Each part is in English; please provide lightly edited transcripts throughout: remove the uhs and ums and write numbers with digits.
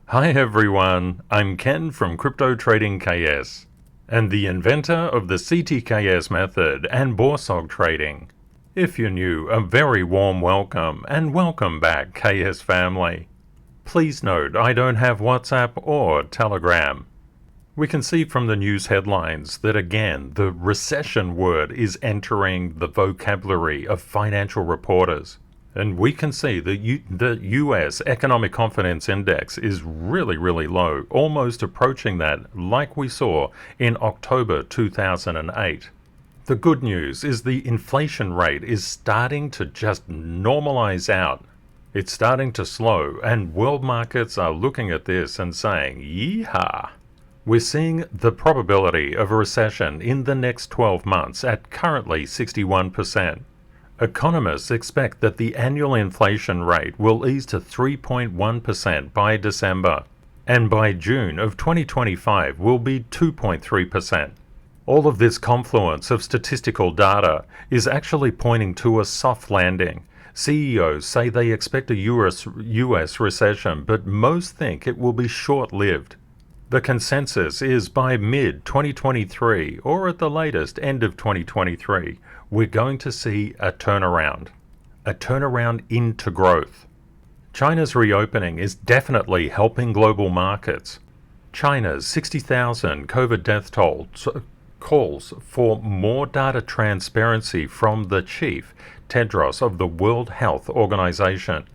Hi everyone, I'm Ken from CryptoTradingKS, and the inventor of the CTKS method and BORSOG trading. If you're new, a very warm welcome, and welcome back KS family. Please note I don't have WhatsApp or Telegram. We can see from the news headlines that again the recession word is entering the vocabulary of financial reporters. And we can see that the US Economic Confidence Index is really low, almost approaching that like we saw in October 2008. The good news is the inflation rate is starting to just normalize out. It's starting to slow, and world markets are looking at this and saying, yeehaw! We're seeing the probability of a recession in the next 12 months at currently 61%. Economists expect that the annual inflation rate will ease to 3.1% by December, and by June of 2025 will be 2.3%. All of this confluence of statistical data is actually pointing to a soft landing. CEOs say they expect a US recession, but most think it will be short-lived. The consensus is by mid-2023, or at the latest end of 2023, we're going to see a turnaround into growth. China's reopening is definitely helping global markets. China's 60,000 COVID death toll calls for more data transparency from the chief, Tedros, of the World Health Organization.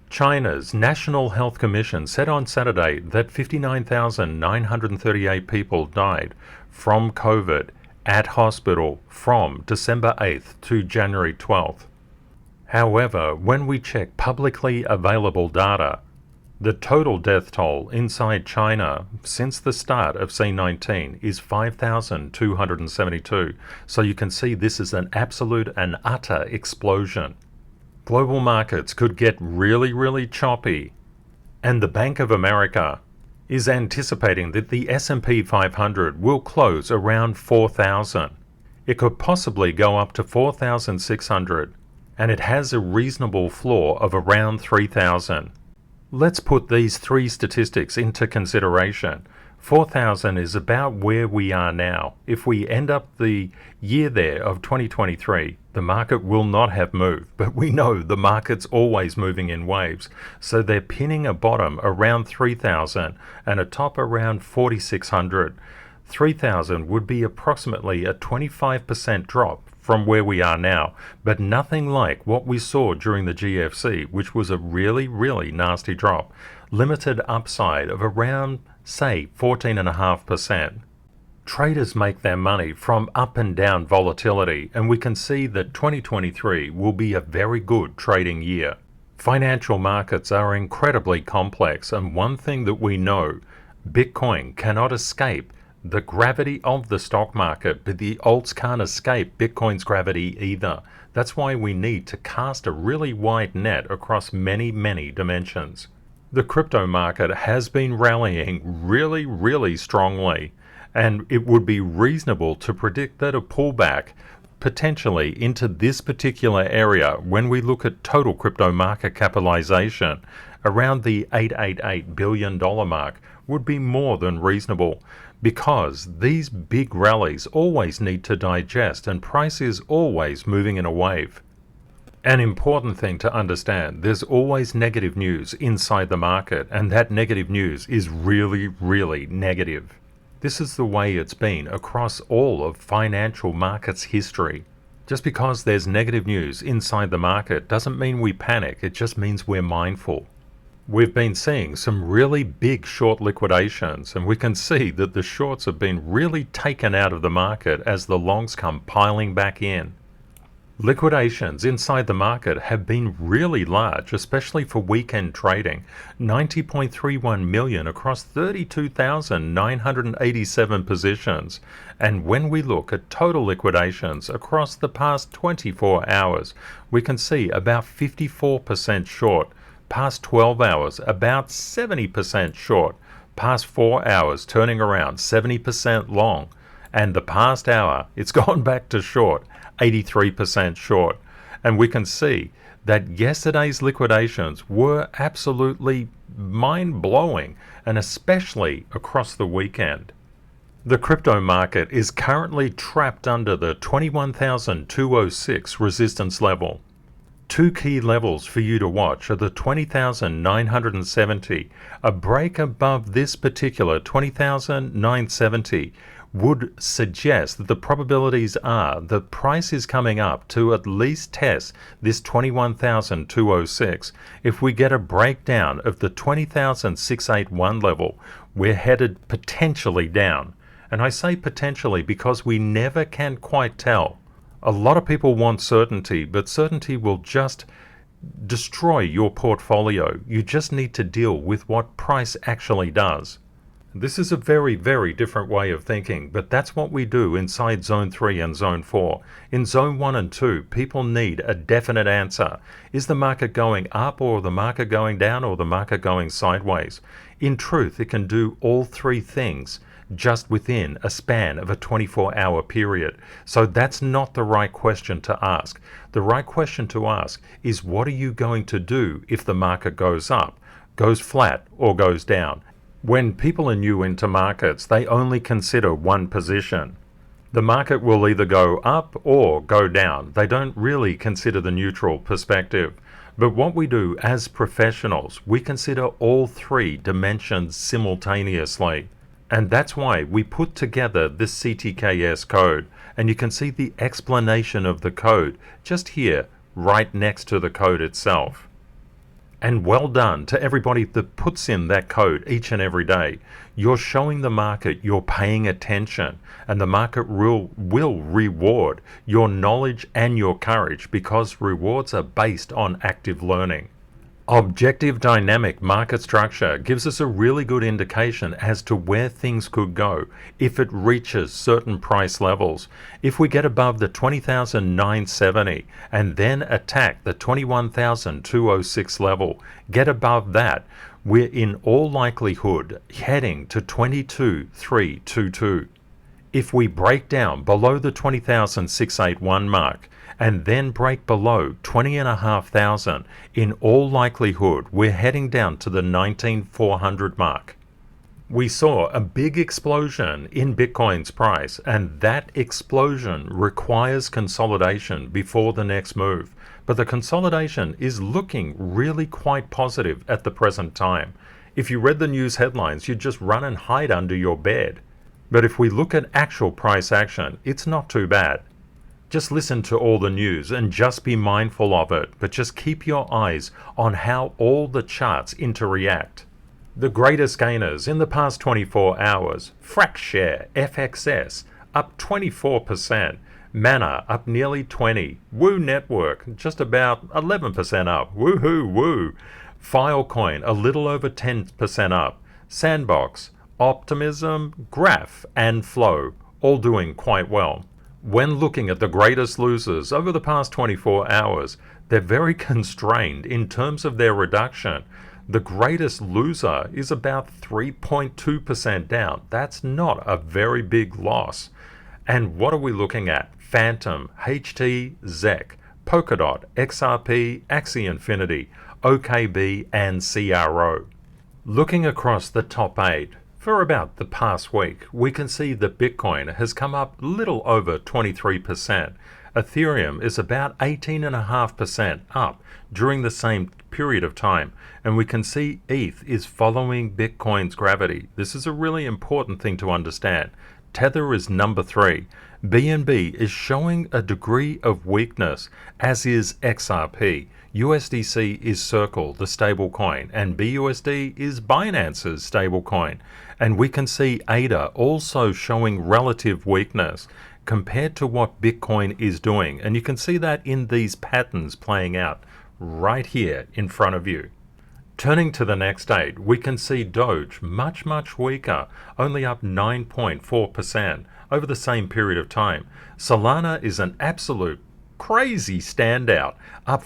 China's National Health Commission said on Saturday that 59,938 people died from COVID at hospital from December 8th to January 12th. However, when we check publicly available data, the total death toll inside China since the start of C19 is 5,272. So you can see this is an absolute and utter explosion. Global markets could get really choppy, and the Bank of America is anticipating that the S&P 500 will close around 4,000. It could possibly go up to 4,600, and it has a reasonable floor of around 3,000. Let's put these three statistics into consideration. 4,000 is about where we are now. If we end up the year there of 2023, the market will not have moved, but we know the market's always moving in waves. So they're pinning a bottom around 3,000 and a top around 4,600. 3,000 would be approximately a 25% drop from where we are now, but nothing like what we saw during the GFC, which was a really nasty drop. Limited upside of around, say, 14.5%. Traders make their money from up and down volatility, and we can see that 2023 will be a very good trading year. Financial markets are incredibly complex, and one thing that we know, Bitcoin cannot escape the gravity of the stock market, but the alts can't escape Bitcoin's gravity either. That's why we need to cast a really wide net across many dimensions. The crypto market has been rallying really strongly, and it would be reasonable to predict that a pullback potentially into this particular area when we look at total crypto market capitalization around the $888 billion mark would be more than reasonable, because these big rallies always need to digest and price is always moving in a wave. An important thing to understand, there's always negative news inside the market, and that negative news is really negative. This is the way it's been across all of financial markets history. Just because there's negative news inside the market doesn't mean we panic, it just means we're mindful. We've been seeing some really big short liquidations, and we can see that the shorts have been really taken out of the market as the longs come piling back in. Liquidations inside the market have been really large, especially for weekend trading. 90.31 million across 32,987 positions. And when we look at total liquidations across the past 24 hours, we can see about 54% short. Past 12 hours, about 70% short. Past 4 hours, turning around 70% long. And the past hour, it's gone back to short, 83% short. And we can see that yesterday's liquidations were absolutely mind-blowing, and especially across the weekend. The crypto market is currently trapped under the 21,206 resistance level. Two key levels for you to watch are the 20,970. A break above this particular 20,970 would suggest that the probabilities are the price is coming up to at least test this 21,206. If we get a breakdown of the 20,681 level, we're headed potentially down. And I say potentially because we never can quite tell. A lot of people want certainty, but certainty will just destroy your portfolio. You just need to deal with what price actually does. This is a very, very different way of thinking, but that's what we do inside Zone 3 and Zone 4. In Zone 1 and 2, people need a definite answer. Is the market going up, or the market going down, or the market going sideways? In truth, it can do all three things just within a span of a 24-hour period. So that's not the right question to ask. The right question to ask is, what are you going to do if the market goes up, goes flat, or goes down? When people are new into markets, they only consider one position. The market will either go up or go down. They don't really consider the neutral perspective. But what we do as professionals, we consider all three dimensions simultaneously. And that's why we put together this CTKS code, and you can see the explanation of the code just here, right next to the code itself. And well done to everybody that puts in that code each and every day. You're showing the market you're paying attention, and the market will reward your knowledge and your courage, because rewards are based on active learning. Objective dynamic market structure gives us a really good indication as to where things could go if it reaches certain price levels. If we get above the 20,970 and then attack the 21,206 level, get above that, we're in all likelihood heading to 22,322. If we break down below the 20,681 mark, and then break below 20,500, in all likelihood we're heading down to the 19,400 mark. We saw a big explosion in Bitcoin's price, and that explosion requires consolidation before the next move. But the consolidation is looking really quite positive at the present time. If you read the news headlines, you'd just run and hide under your bed. But if we look at actual price action, it's not too bad. Just listen to all the news and just be mindful of it, but just keep your eyes on how all the charts interact. The greatest gainers in the past 24 hours, FracShare, FXS, up 24%, Mana up nearly 20%, Woo Network just about 11% up, woohoo woo, Filecoin a little over 10% up, Sandbox, Optimism, Graph, and Flow all doing quite well. When looking at the greatest losers over the past 24 hours, they're very constrained in terms of their reduction. The greatest loser is about 3.2% down. That's not a very big loss. And what are we looking at? Phantom, HT, ZEC, Polkadot, XRP, Axie Infinity, OKB, and CRO. Looking across the top 8, for about the past week, we can see that Bitcoin has come up little over 23%. Ethereum is about 18.5% up during the same period of time. And we can see ETH is following Bitcoin's gravity. This is a really important thing to understand. Tether is number 3. BNB is showing a degree of weakness, as is XRP. USDC is Circle, the stablecoin, and BUSD is Binance's stablecoin. And we can see ADA also showing relative weakness compared to what Bitcoin is doing. And you can see that in these patterns playing out right here in front of you. Turning to the next 8, we can see Doge much weaker, only up 9.4% over the same period of time. Solana is an absolute crazy standout, up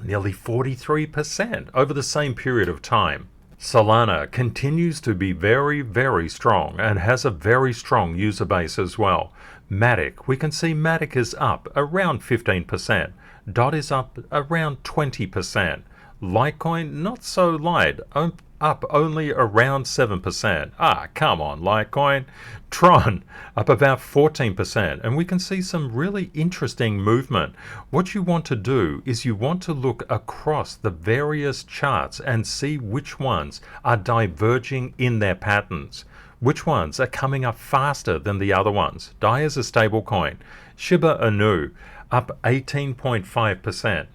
nearly 43% over the same period of time. Solana continues to be very strong and has a very strong user base as well. Matic, we can see Matic is up around 15%. DOT is up around 20%. Litecoin, not so light, up only around 7%. Ah, come on, Litecoin. Tron, up about 14%. And we can see some really interesting movement. What you want to do is you want to look across the various charts and see which ones are diverging in their patterns. Which ones are coming up faster than the other ones? DAI is a stable coin. Shiba Inu, up 18.5%.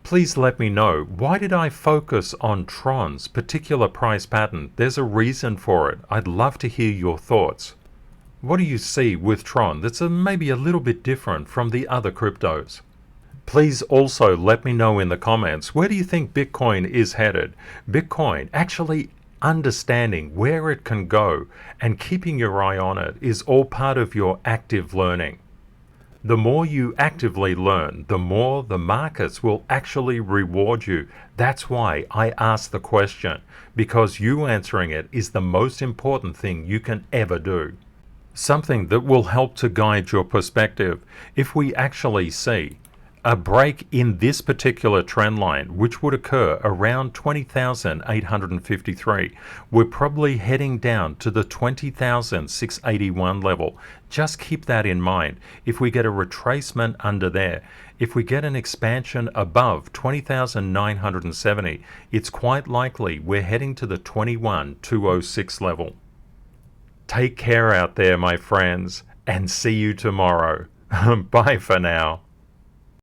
Please let me know, why did I focus on Tron's particular price pattern? There's a reason for it. I'd love to hear your thoughts. What do you see with Tron that's maybe a little bit different from the other cryptos? Please also let me know in the comments, where do you think Bitcoin is headed? Bitcoin, actually understanding where it can go and keeping your eye on it is all part of your active learning. The more you actively learn, the more the markets will actually reward you. That's why I ask the question, because you answering it is the most important thing you can ever do. Something that will help to guide your perspective. If we actually see a break in this particular trend line, which would occur around 20,853, we're probably heading down to the 20,681 level. Just keep that in mind. If we get a retracement under there, if we get an expansion above 20,970, it's quite likely we're heading to the 21,206 level. Take care out there, my friends, and see you tomorrow. Bye for now.